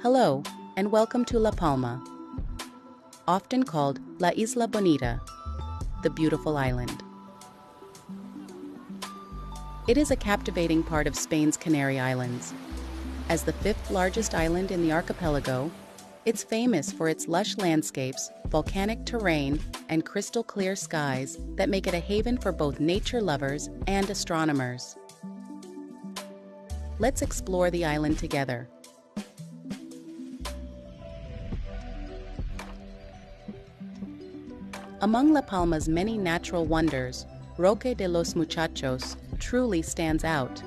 Hello, and welcome to La Palma, often called La Isla Bonita, the beautiful island. It is a captivating part of Spain's Canary Islands. As the fifth largest island in the archipelago, it's famous for its lush landscapes, volcanic terrain, and crystal-clear skies that make it a haven for both nature lovers and astronomers. Let's explore the island together. Among La Palma's many natural wonders, Roque de los Muchachos truly stands out.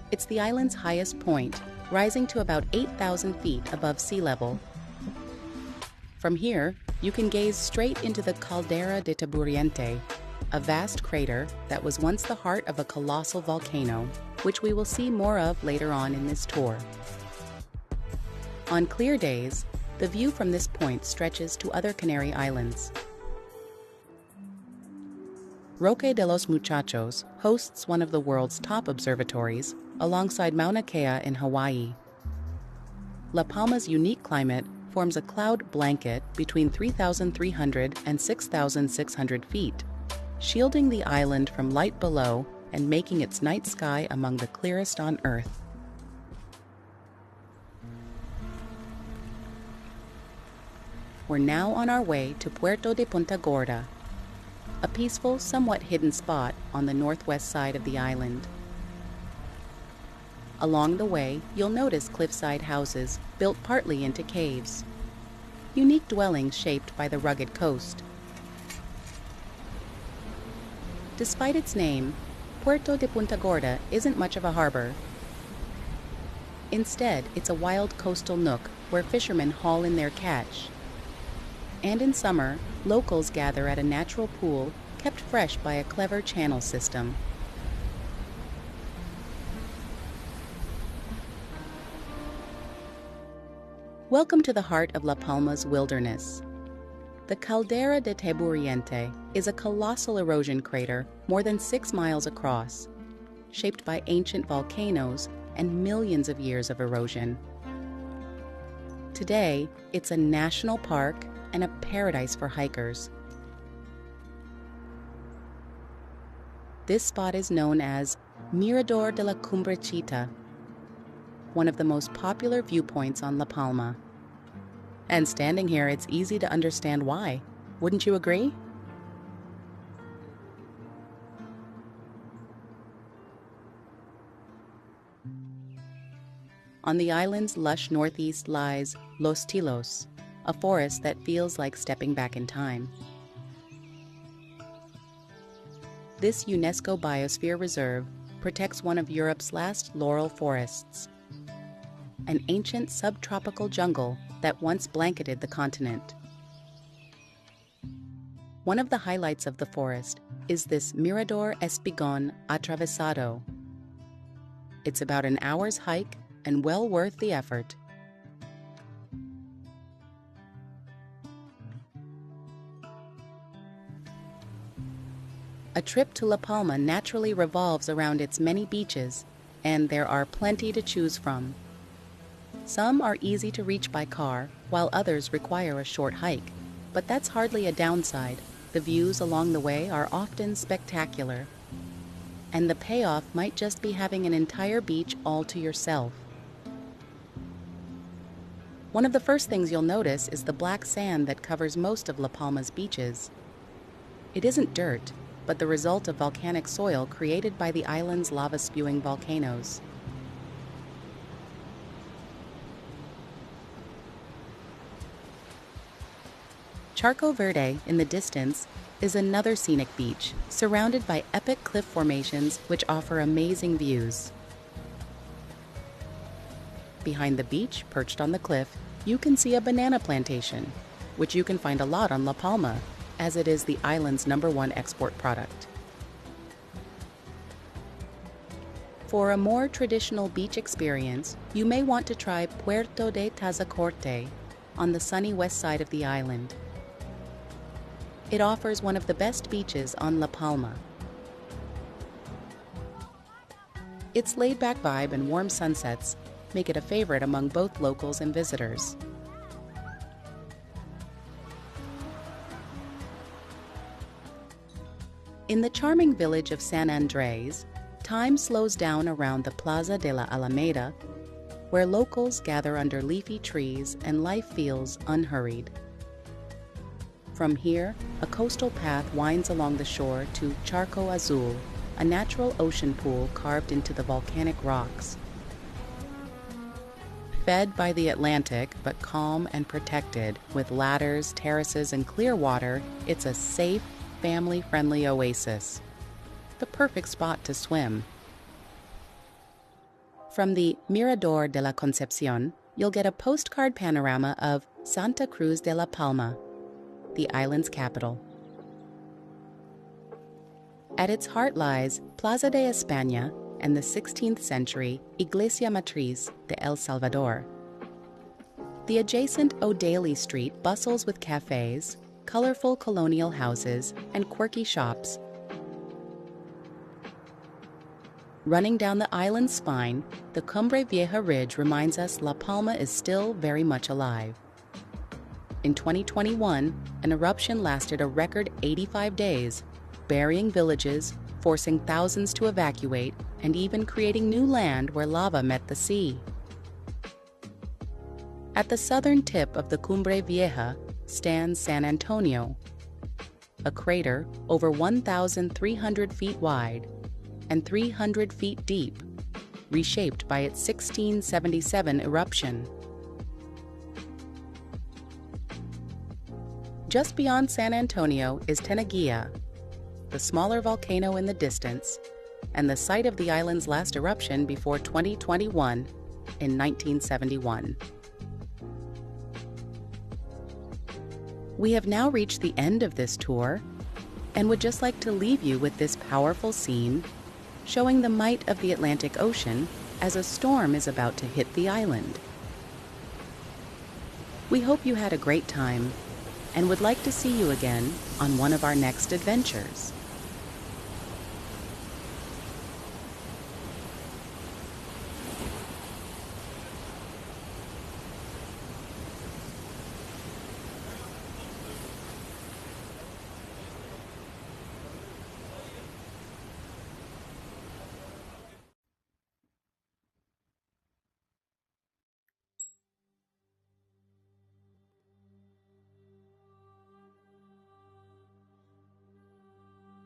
It's the island's highest point, rising to about 8,000 feet above sea level. From here, you can gaze straight into the Caldera de Taburiente, a vast crater that was once the heart of a colossal volcano, which we will see more of later on in this tour. On clear days, the view from this point stretches to other Canary Islands. Roque de los Muchachos hosts one of the world's top observatories, alongside Mauna Kea in Hawaii. La Palma's unique climate forms a cloud blanket between 3,300 and 6,600 feet, shielding the island from light below and making its night sky among the clearest on Earth. We're now on our way to Puerto de Punta Gorda, a peaceful, somewhat hidden spot on the northwest side of the island. Along the way, you'll notice cliffside houses built partly into caves, unique dwellings shaped by the rugged coast. Despite its name, Puerto de Punta Gorda isn't much of a harbor. Instead, it's a wild coastal nook where fishermen haul in their catch. And in summer, locals gather at a natural pool kept fresh by a clever channel system. Welcome to the heart of La Palma's wilderness. The Caldera de Taburiente is a colossal erosion crater more than 6 miles across, shaped by ancient volcanoes and millions of years of erosion. Today, it's a national park and a paradise for hikers. This spot is known as Mirador de la Cumbrechita, one of the most popular viewpoints on La Palma. And standing here, it's easy to understand why. Wouldn't you agree? On the island's lush northeast lies Los Tilos, a forest that feels like stepping back in time. This UNESCO Biosphere Reserve protects one of Europe's last laurel forests, an ancient subtropical jungle that once blanketed the continent. One of the highlights of the forest is this Mirador Espigón Atravesado. It's about an hour's hike and well worth the effort. A trip to La Palma naturally revolves around its many beaches, and there are plenty to choose from. Some are easy to reach by car, while others require a short hike. But that's hardly a downside. The views along the way are often spectacular. And the payoff might just be having an entire beach all to yourself. One of the first things you'll notice is the black sand that covers most of La Palma's beaches. It isn't dirt, but the result of volcanic soil created by the island's lava-spewing volcanoes. Charco Verde, in the distance, is another scenic beach, surrounded by epic cliff formations which offer amazing views. Behind the beach, perched on the cliff, you can see a banana plantation, which you can find a lot on La Palma, as it is the island's #1 export product. For a more traditional beach experience, you may want to try Puerto de Tazacorte on the sunny west side of the island. It offers one of the best beaches on La Palma. Its laid-back vibe and warm sunsets make it a favorite among both locals and visitors. In the charming village of San Andres, time slows down around the Plaza de la Alameda, where locals gather under leafy trees and life feels unhurried. From here, a coastal path winds along the shore to Charco Azul, a natural ocean pool carved into the volcanic rocks. Fed by the Atlantic, but calm and protected, with ladders, terraces, and clear water, it's a safe, family-friendly oasis. The perfect spot to swim. From the Mirador de la Concepcion, you'll get a postcard panorama of Santa Cruz de la Palma, the island's capital. At its heart lies Plaza de España and the 16th century Iglesia Matriz de El Salvador. The adjacent O'Daly Street bustles with cafes, colorful colonial houses, and quirky shops. Running down the island's spine, the Cumbre Vieja Ridge reminds us La Palma is still very much alive. In 2021, an eruption lasted a record 85 days, burying villages, forcing thousands to evacuate, and even creating new land where lava met the sea. At the southern tip of the Cumbre Vieja stands San Antonio, a crater over 1,300 feet wide and 300 feet deep, reshaped by its 1677 eruption. Just beyond San Antonio is Tenaguilla, the smaller volcano in the distance, and the site of the island's last eruption before 2021 in 1971. We have now reached the end of this tour and would just like to leave you with this powerful scene showing the might of the Atlantic Ocean as a storm is about to hit the island. We hope you had a great time and would like to see you again on one of our next adventures.